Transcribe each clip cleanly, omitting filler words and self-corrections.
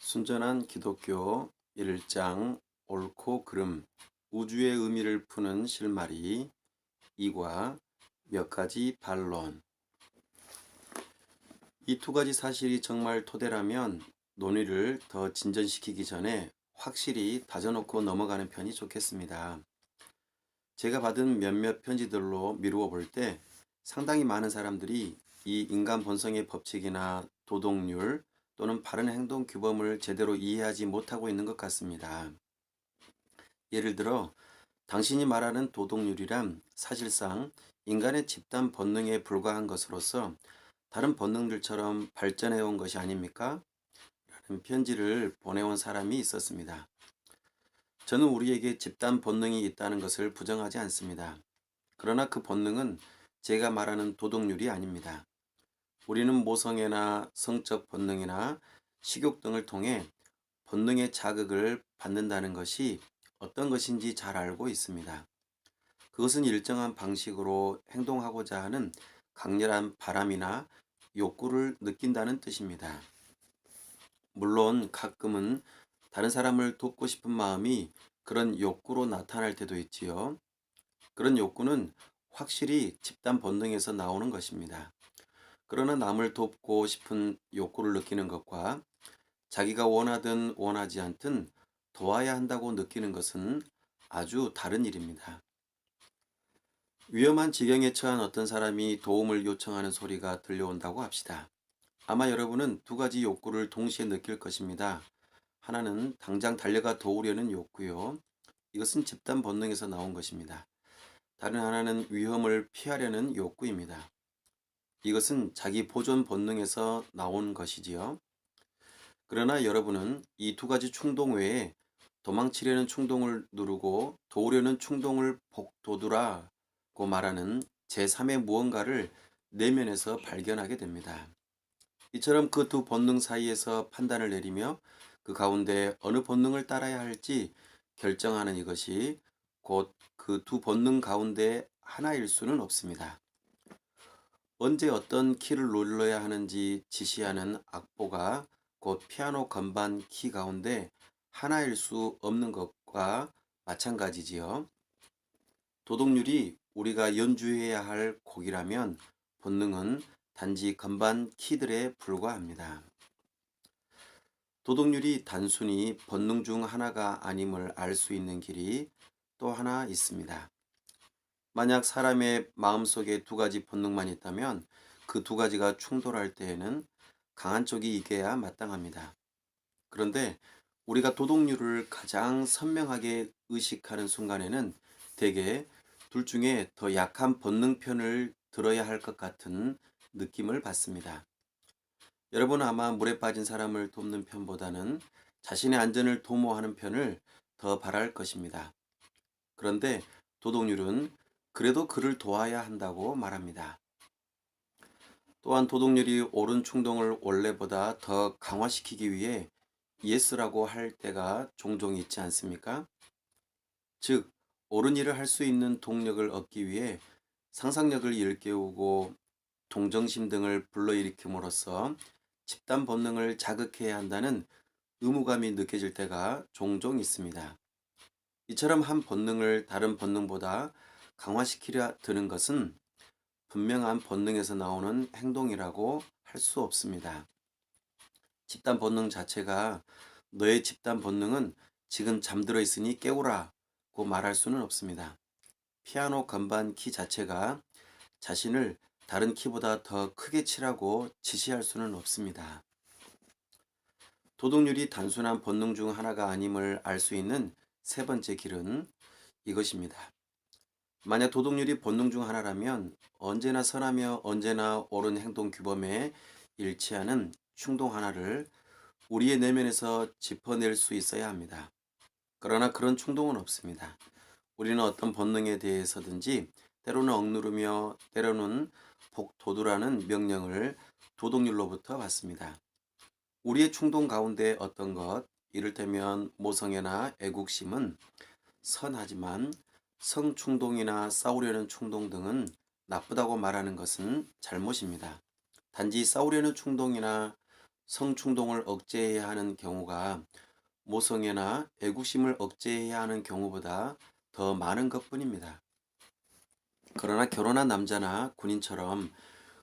순전한 기독교 1장 옳고 그름 우주의 의미를 푸는 실마리 2과 몇 가지 반론. 이 두 가지 사실이 정말 토대라면 논의를 더 진전시키기 전에 확실히 다져놓고 넘어가는 편이 좋겠습니다. 제가 받은 몇몇 편지들로 미루어 볼 때 상당히 많은 사람들이 이 인간 본성의 법칙이나 도덕률 또는 바른 행동 규범을 제대로 이해하지 못하고 있는 것 같습니다. 예를 들어 당신이 말하는 도덕률이란 사실상 인간의 집단 본능에 불과한 것으로서 다른 본능들처럼 발전해 온 것이 아닙니까? 라는 편지를 보내온 사람이 있었습니다. 저는 우리에게 집단 본능이 있다는 것을 부정하지 않습니다. 그러나 그 본능은 제가 말하는 도덕률이 아닙니다. 우리는 모성애나 성적 본능이나 식욕 등을 통해 본능의 자극을 받는다는 것이 어떤 것인지 잘 알고 있습니다. 그것은 일정한 방식으로 행동하고자 하는 강렬한 바람이나 욕구를 느낀다는 뜻입니다. 물론 가끔은 다른 사람을 돕고 싶은 마음이 그런 욕구로 나타날 때도 있지요. 그런 욕구는 확실히 집단 본능에서 나오는 것입니다. 그러나 남을 돕고 싶은 욕구를 느끼는 것과 자기가 원하든 원하지 않든 도와야 한다고 느끼는 것은 아주 다른 일입니다. 위험한 지경에 처한 어떤 사람이 도움을 요청하는 소리가 들려온다고 합시다. 아마 여러분은 두 가지 욕구를 동시에 느낄 것입니다. 하나는 당장 달려가 도우려는 욕구요. 이것은 집단 본능에서 나온 것입니다. 다른 하나는 위험을 피하려는 욕구입니다. 이것은 자기 보존 본능에서 나온 것이지요. 그러나 여러분은 이 두 가지 충동 외에 도망치려는 충동을 누르고 도우려는 충동을 복도두라고 말하는 제3의 무언가를 내면에서 발견하게 됩니다. 이처럼 그 두 본능 사이에서 판단을 내리며 그 가운데 어느 본능을 따라야 할지 결정하는 이것이 곧 그 두 본능 가운데 하나일 수는 없습니다. 언제 어떤 키를 눌러야 하는지 지시하는 악보가 곧 피아노 건반 키 가운데 하나일 수 없는 것과 마찬가지지요. 도덕률이 우리가 연주해야 할 곡이라면 본능은 단지 건반 키들에 불과합니다. 도덕률이 단순히 본능 중 하나가 아님을 알 수 있는 길이 또 하나 있습니다. 만약 사람의 마음속에 두 가지 본능만 있다면 그 두 가지가 충돌할 때에는 강한 쪽이 이겨야 마땅합니다. 그런데 우리가 도덕률을 가장 선명하게 의식하는 순간에는 대개 둘 중에 더 약한 본능 편을 들어야 할 것 같은 느낌을 받습니다. 여러분은 아마 물에 빠진 사람을 돕는 편보다는 자신의 안전을 도모하는 편을 더 바랄 것입니다. 그런데 도덕률은 그래도 그를 도와야 한다고 말합니다. 또한 도덕률이 옳은 충동을 원래보다 더 강화시키기 위해 예스라고 할 때가 종종 있지 않습니까? 즉, 옳은 일을 할 수 있는 동력을 얻기 위해 상상력을 일깨우고 동정심 등을 불러일으킴으로써 집단 본능을 자극해야 한다는 의무감이 느껴질 때가 종종 있습니다. 이처럼 한 본능을 다른 본능보다 강화시키려 드는 것은 분명한 본능에서 나오는 행동이라고 할 수 없습니다. 집단 본능 자체가 너의 집단 본능은 지금 잠들어 있으니 깨우라고 말할 수는 없습니다. 피아노 건반 키 자체가 자신을 다른 키보다 더 크게 치라고 지시할 수는 없습니다. 도덕률이 단순한 본능 중 하나가 아님을 알 수 있는 세 번째 길은 이것입니다. 만약 도덕률이 본능 중 하나라면 언제나 선하며 언제나 옳은 행동 규범에 일치하는 충동 하나를 우리의 내면에서 짚어낼 수 있어야 합니다. 그러나 그런 충동은 없습니다. 우리는 어떤 본능에 대해서든지 때로는 억누르며 때로는 복도두라는 명령을 도덕률로부터 받습니다. 우리의 충동 가운데 어떤 것, 이를테면 모성애나 애국심은 선하지만 성충동이나 싸우려는 충동 등은 나쁘다고 말하는 것은 잘못입니다. 단지 싸우려는 충동이나 성충동을 억제해야 하는 경우가 모성애나 애국심을 억제해야 하는 경우보다 더 많은 것뿐입니다. 그러나 결혼한 남자나 군인처럼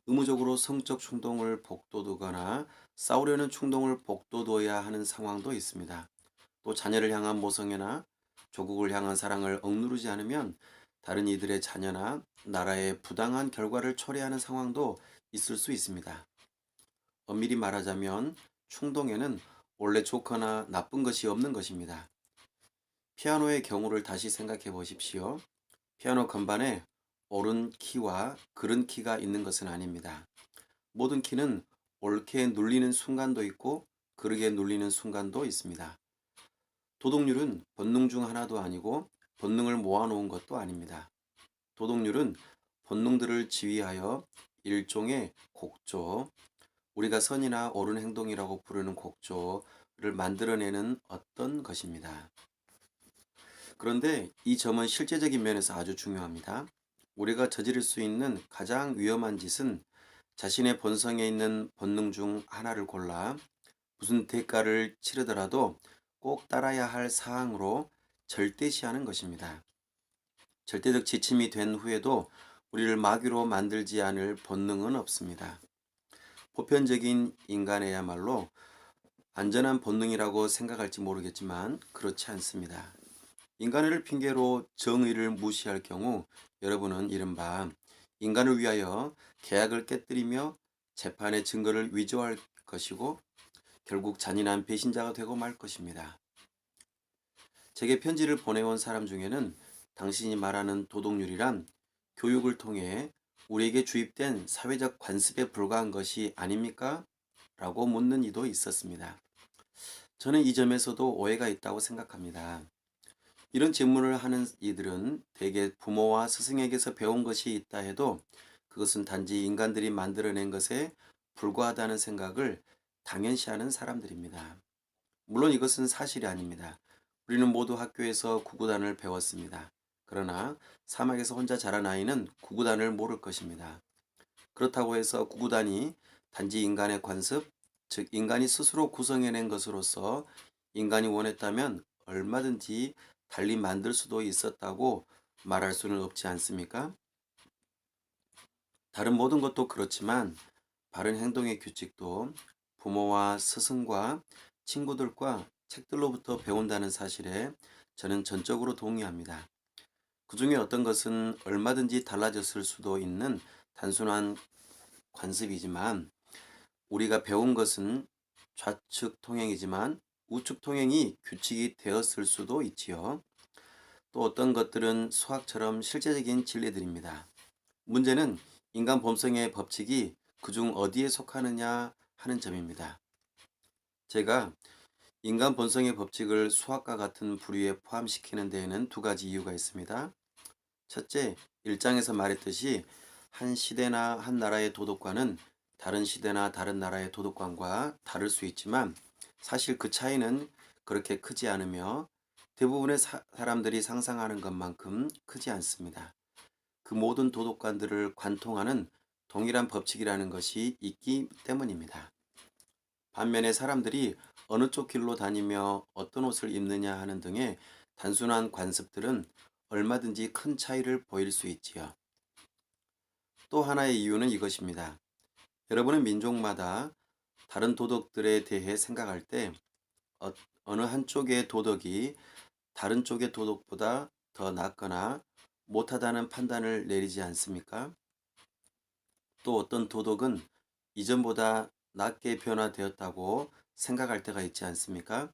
의무적으로 성적 충동을 복돋우거나 싸우려는 충동을 복돋워야 하는 상황도 있습니다. 또 자녀를 향한 모성애나 조국을 향한 사랑을 억누르지 않으면 다른 이들의 자녀나 나라의 부당한 결과를 초래하는 상황도 있을 수 있습니다. 엄밀히 말하자면 충동에는 원래 좋거나 나쁜 것이 없는 것입니다. 피아노의 경우를 다시 생각해 보십시오. 피아노 건반에 옳은 키와 그른 키가 있는 것은 아닙니다. 모든 키는 옳게 눌리는 순간도 있고 그르게 눌리는 순간도 있습니다. 도덕률은 본능 중 하나도 아니고 본능을 모아놓은 것도 아닙니다. 도덕률은 본능들을 지휘하여 일종의 곡조, 우리가 선이나 옳은 행동이라고 부르는 곡조를 만들어내는 어떤 것입니다. 그런데 이 점은 실제적인 면에서 아주 중요합니다. 우리가 저지를 수 있는 가장 위험한 짓은 자신의 본성에 있는 본능 중 하나를 골라 무슨 대가를 치르더라도 꼭 따라야 할 사항으로 절대시하는 것입니다. 절대적 지침이 된 후에도 우리를 마귀로 만들지 않을 본능은 없습니다. 보편적인 인간에야말로 안전한 본능이라고 생각할지 모르겠지만 그렇지 않습니다. 인간을 핑계로 정의를 무시할 경우 여러분은 이른바 인간을 위하여 계약을 깨뜨리며 재판의 증거를 위조할 것이고 결국 잔인한 배신자가 되고 말 것입니다. 제게 편지를 보내온 사람 중에는 당신이 말하는 도덕률이란 교육을 통해 우리에게 주입된 사회적 관습에 불과한 것이 아닙니까? 라고 묻는 이도 있었습니다. 저는 이 점에서도 오해가 있다고 생각합니다. 이런 질문을 하는 이들은 대개 부모와 스승에게서 배운 것이 있다 해도 그것은 단지 인간들이 만들어낸 것에 불과하다는 생각을 당연시하는 사람들입니다. 물론 이것은 사실이 아닙니다. 우리는 모두 학교에서 구구단을 배웠습니다. 그러나 사막에서 혼자 자란 아이는 구구단을 모를 것입니다. 그렇다고 해서 구구단이 단지 인간의 관습, 즉 인간이 스스로 구성해낸 것으로서 인간이 원했다면 얼마든지 달리 만들 수도 있었다고 말할 수는 없지 않습니까? 다른 모든 것도 그렇지만 바른 행동의 규칙도 부모와 스승과 친구들과 책들로부터 배운다는 사실에 저는 전적으로 동의합니다. 그 중에 어떤 것은 얼마든지 달라졌을 수도 있는 단순한 관습이지만 우리가 배운 것은 좌측 통행이지만 우측 통행이 규칙이 되었을 수도 있지요. 또 어떤 것들은 수학처럼 실제적인 진리들입니다. 문제는 인간 범성의 법칙이 그중 어디에 속하느냐 하는 점입니다. 제가 인간 본성의 법칙을 수학과 같은 부류에 포함시키는 데에는 두 가지 이유가 있습니다. 첫째, 1장에서 말했듯이 한 시대나 한 나라의 도덕관은 다른 시대나 다른 나라의 도덕관과 다를 수 있지만 사실 그 차이는 그렇게 크지 않으며 대부분의 사람들이 상상하는 것만큼 크지 않습니다. 그 모든 도덕관들을 관통하는 동일한 법칙이라는 것이 있기 때문입니다. 반면에 사람들이 어느 쪽 길로 다니며 어떤 옷을 입느냐 하는 등의 단순한 관습들은 얼마든지 큰 차이를 보일 수 있지요. 또 하나의 이유는 이것입니다. 여러분은 민족마다 다른 도덕들에 대해 생각할 때 어느 한쪽의 도덕이 다른 쪽의 도덕보다 더 낫거나 못하다는 판단을 내리지 않습니까? 또 어떤 도덕은 이전보다 낮게 변화되었다고 생각할 때가 있지 않습니까?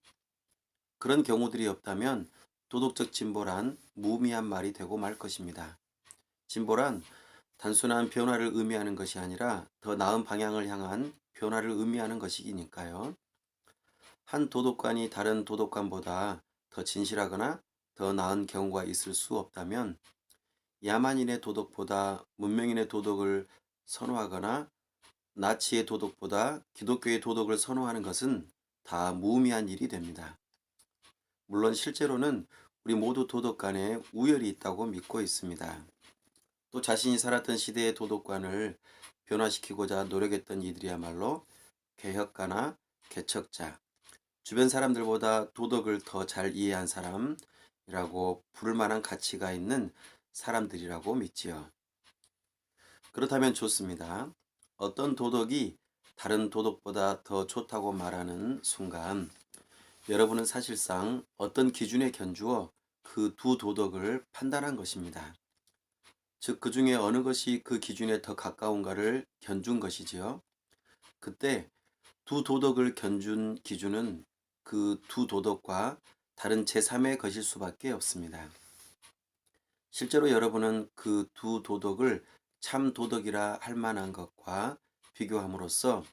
그런 경우들이 없다면 도덕적 진보란 무의미한 말이 되고 말 것입니다. 진보란 단순한 변화를 의미하는 것이 아니라 더 나은 방향을 향한 변화를 의미하는 것이니까요. 한 도덕관이 다른 도덕관보다 더 진실하거나 더 나은 경우가 있을 수 없다면 야만인의 도덕보다 문명인의 도덕을 선호하거나 나치의 도덕보다 기독교의 도덕을 선호하는 것은 다 무의미한 일이 됩니다. 물론 실제로는 우리 모두 도덕 간에 우열이 있다고 믿고 있습니다. 또 자신이 살았던 시대의 도덕관을 변화시키고자 노력했던 이들이야말로 개혁가나 개척자, 주변 사람들보다 도덕을 더 잘 이해한 사람이라고 부를 만한 가치가 있는 사람들이라고 믿지요. 그렇다면 좋습니다. 어떤 도덕이 다른 도덕보다 더 좋다고 말하는 순간 여러분은 사실상 어떤 기준에 견주어 그 두 도덕을 판단한 것입니다. 즉, 그 중에 어느 것이 그 기준에 더 가까운가를 견준 것이지요. 그때 두 도덕을 견준 기준은 그 두 도덕과 다른 제3의 것일 수밖에 없습니다. 실제로 여러분은 그 두 도덕을 참 도덕이라 할 만한 것과 비교함으로써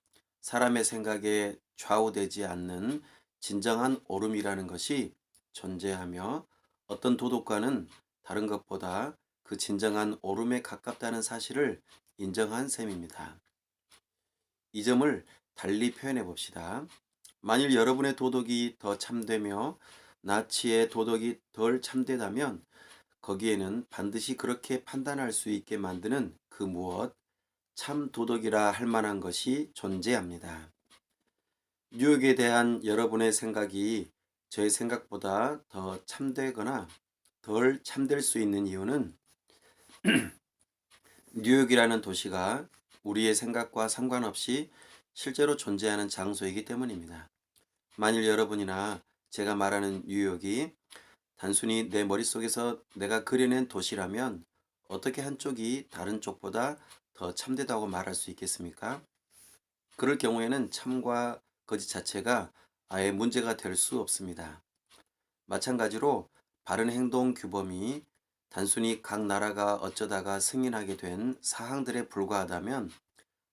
사람의 생각에 좌우되지 않는 진정한 옳음이라는 것이 존재하며 어떤 도덕과는 다른 것보다 그 진정한 옳음에 가깝다는 사실을 인정한 셈입니다. 이 점을 달리 표현해 봅시다. 만일 여러분의 도덕이 더 참되며 나치의 도덕이 덜 참되다면 거기에는 반드시 그렇게 판단할 수 있게 만드는 그 무엇, 참 도덕이라 할 만한 것이 존재합니다. 뉴욕에 대한 여러분의 생각이 저의 생각보다 더 참되거나 덜 참될 수 있는 이유는 뉴욕이라는 도시가 우리의 생각과 상관없이 실제로 존재하는 장소이기 때문입니다. 만일 여러분이나 제가 말하는 뉴욕이 단순히 내 머릿속에서 내가 그려낸 도시라면 어떻게 한쪽이 다른 쪽보다 더 참되다고 말할 수 있겠습니까? 그럴 경우에는 참과 거짓 자체가 아예 문제가 될 수 없습니다. 마찬가지로 바른 행동 규범이 단순히 각 나라가 어쩌다가 승인하게 된 사항들에 불과하다면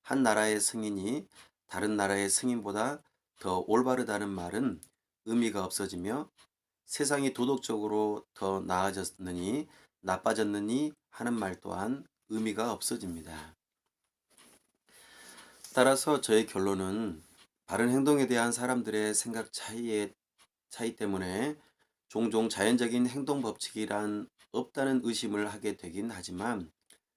한 나라의 승인이 다른 나라의 승인보다 더 올바르다는 말은 의미가 없어지며 세상이 도덕적으로 더 나아졌느니 나빠졌느니 하는 말 또한 의미가 없어집니다. 따라서 저의 결론은 바른 행동에 대한 사람들의 생각 차이 때문에 종종 자연적인 행동 법칙이란 없다는 의심을 하게 되긴 하지만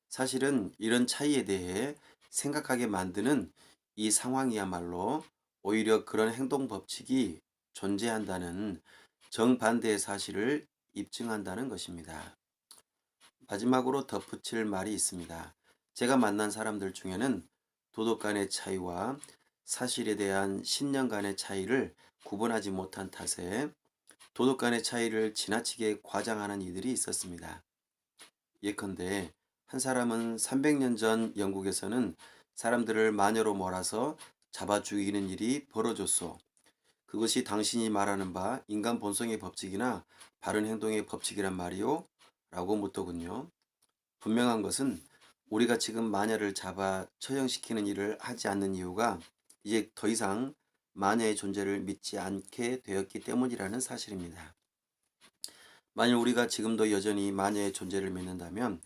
사실은 이런 차이에 대해 생각하게 만드는 이 상황이야말로 오히려 그런 행동 법칙이 존재한다는 정반대의 사실을 입증한다는 것입니다. 마지막으로 덧붙일 말이 있습니다. 제가 만난 사람들 중에는 도덕 간의 차이와 사실에 대한 신념 간의 차이를 구분하지 못한 탓에 도덕 간의 차이를 지나치게 과장하는 이들이 있었습니다. 예컨대 한 사람은 300년 전 영국에서는 사람들을 마녀로 몰아서 잡아 죽이는 일이 벌어졌소. 그것이 당신이 말하는 바 인간 본성의 법칙이나 바른 행동의 법칙이란 말이오? 라고 묻더군요. 분명한 것은 우리가 지금 마녀를 잡아 처형시키는 일을 하지 않는 이유가 이제 더 이상 마녀의 존재를 믿지 않게 되었기 때문이라는 사실입니다. 만일 우리가 지금도 여전히 마녀의 존재를 믿는다면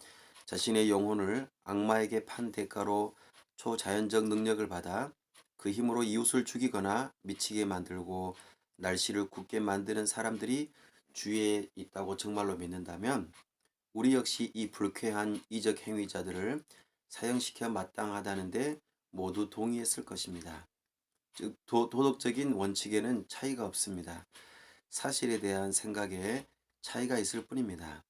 자신의 영혼을 악마에게 판 대가로 초자연적 능력을 받아 그 힘으로 이웃을 죽이거나 미치게 만들고 날씨를 굳게 만드는 사람들이 주위에 있다고 정말로 믿는다면 우리 역시 이 불쾌한 이적 행위자들을 사형시켜 마땅하다는데 모두 동의했을 것입니다. 즉 도덕적인 원칙에는 차이가 없습니다. 사실에 대한 생각에 차이가 있을 뿐입니다.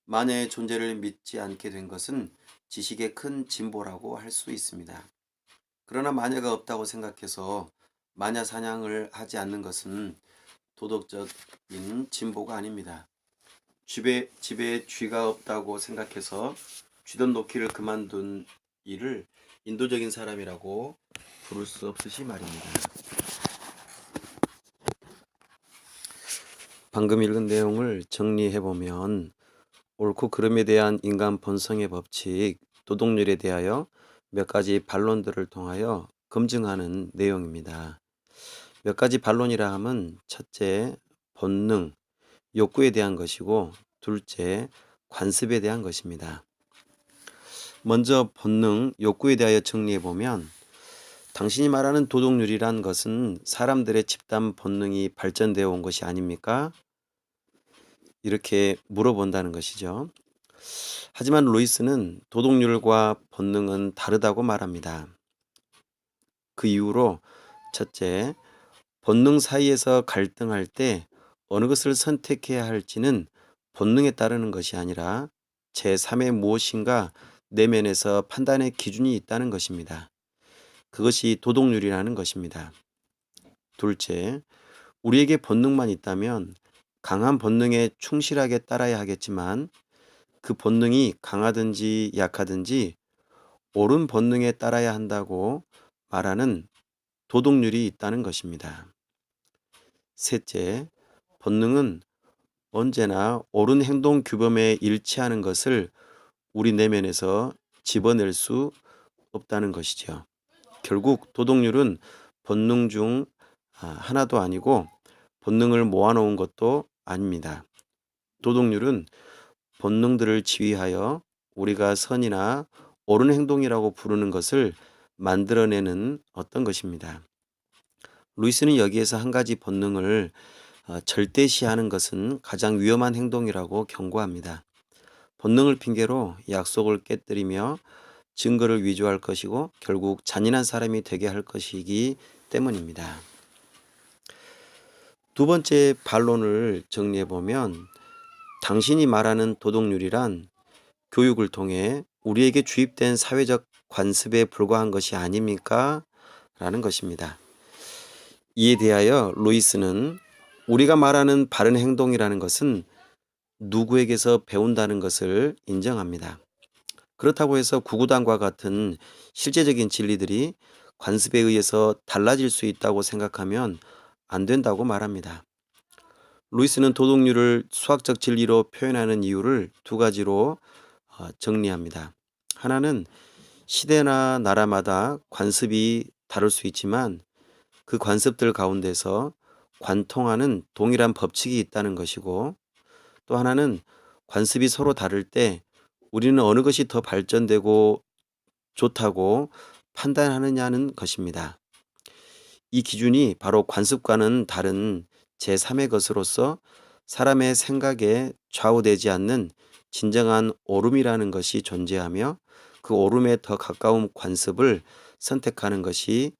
마녀의 존재를 믿지 않게 된 것은 지식의 큰 진보라고 할 수 있습니다. 그러나 마녀가 없다고 생각해서 마녀 사냥을 하지 않는 것은 도덕적인 진보가 아닙니다. 집에 쥐가 없다고 생각해서 쥐돈 놓기를 그만둔 일을 인도적인 사람이라고 부를 수 없으시 말입니다. 방금 읽은 내용을 정리해보면 옳고 그름에 대한 인간 본성의 법칙, 도덕률에 대하여 몇 가지 반론들을 통하여 검증하는 내용입니다. 몇 가지 반론이라 함은 첫째, 본능, 욕구에 대한 것이고 둘째, 관습에 대한 것입니다. 먼저 본능, 욕구에 대하여 정리해보면 당신이 말하는 도덕률이란 것은 사람들의 집단 본능이 발전되어 온 것이 아닙니까? 이렇게 물어본다는 것이죠. 하지만 루이스는 도덕률과 본능은 다르다고 말합니다. 그 이유로 첫째, 본능 사이에서 갈등할 때 어느 것을 선택해야 할지는 본능에 따르는 것이 아니라 제3의 무엇인가 내면에서 판단의 기준이 있다는 것입니다. 그것이 도덕률이라는 것입니다. 둘째, 우리에게 본능만 있다면 강한 본능에 충실하게 따라야 하겠지만 그 본능이 강하든지 약하든지 옳은 본능에 따라야 한다고 말하는 도덕률이 있다는 것입니다. 셋째, 본능은 언제나 옳은 행동 규범에 일치하는 것을 우리 내면에서 집어낼 수 없다는 것이죠. 결국 도덕률은 본능 중 하나도 아니고 본능을 모아놓은 것도 아닙니다. 도덕률은 본능들을 지휘하여 우리가 선이나 옳은 행동이라고 부르는 것을 만들어내는 어떤 것입니다. 루이스는 여기에서 한 가지 본능을 절대시하는 것은 가장 위험한 행동이라고 경고합니다. 본능을 핑계로 약속을 깨뜨리며 증거를 위조할 것이고 결국 잔인한 사람이 되게 할 것이기 때문입니다. 두 번째 반론을 정리해 보면 당신이 말하는 도덕률이란 교육을 통해 우리에게 주입된 사회적 관습에 불과한 것이 아닙니까? 라는 것입니다. 이에 대하여 루이스는 우리가 말하는 바른 행동이라는 것은 누구에게서 배운다는 것을 인정합니다. 그렇다고 해서 구구단과 같은 실제적인 진리들이 관습에 의해서 달라질 수 있다고 생각하면 안 된다고 말합니다. 루이스는 도덕률을 수학적 진리로 표현하는 이유를 두 가지로 정리합니다. 하나는 시대나 나라마다 관습이 다를 수 있지만 그 관습들 가운데서 관통하는 동일한 법칙이 있다는 것이고, 또 하나는 관습이 서로 다를 때 우리는 어느 것이 더 발전되고 좋다고 판단하느냐는 것입니다. 이 기준이 바로 관습과는 다른 제3의 것으로서 사람의 생각에 좌우되지 않는 진정한 옳음이라는 것이 존재하며 그 옳음에 더 가까운 관습을 선택하는 것이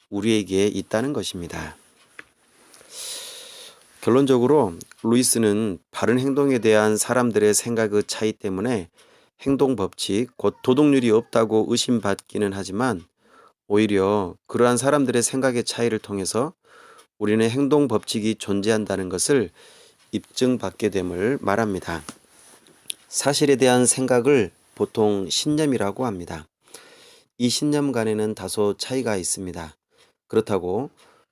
우리에게 있다는 것입니다. 결론적으로 루이스는 바른 행동에 대한 사람들의 생각의 차이 때문에 행동 법칙, 곧 도덕률이 없다고 의심받기는 하지만 오히려 그러한 사람들의 생각의 차이를 통해서 우리는 행동 법칙이 존재한다는 것을 입증받게 됨을 말합니다. 사실에 대한 생각을 보통 신념이라고 합니다. 이 신념 간에는 다소 차이가 있습니다. 그렇다고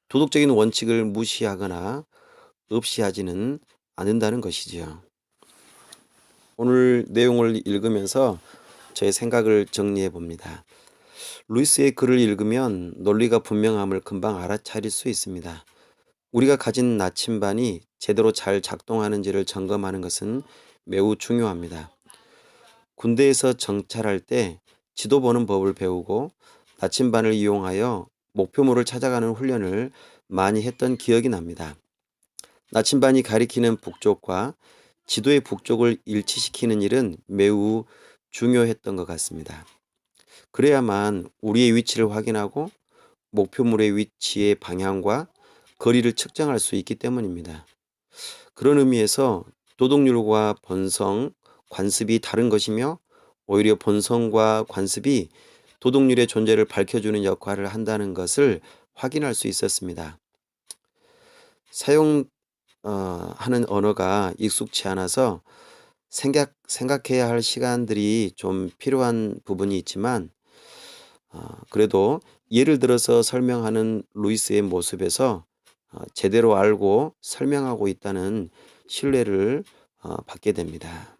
도덕적인 원칙을 무시하거나 없이하지는 않는다는 것이지요. 오늘 내용을 읽으면서 저의 생각을 정리해 봅니다. 루이스의 글을 읽으면 논리가 분명함을 금방 알아차릴 수 있습니다. 우리가 가진 나침반이 제대로 잘 작동하는지를 점검하는 것은 매우 중요합니다. 군대에서 정찰할 때 지도 보는 법을 배우고 나침반을 이용하여 목표물을 찾아가는 훈련을 많이 했던 기억이 납니다. 나침반이 가리키는 북쪽과 지도의 북쪽을 일치시키는 일은 매우 중요했던 것 같습니다. 그래야만 우리의 위치를 확인하고 목표물의 위치의 방향과 거리를 측정할 수 있기 때문입니다. 그런 의미에서 도덕률과 본성, 관습이 다른 것이며 오히려 본성과 관습이 도덕률의 존재를 밝혀주는 역할을 한다는 것을 확인할 수 있었습니다. 사용하는 언어가 익숙치 않아서 생각해야 할 시간들이 좀 필요한 부분이 있지만 그래도 예를 들어서 설명하는 루이스의 모습에서 제대로 알고 설명하고 있다는 신뢰를 받게 됩니다.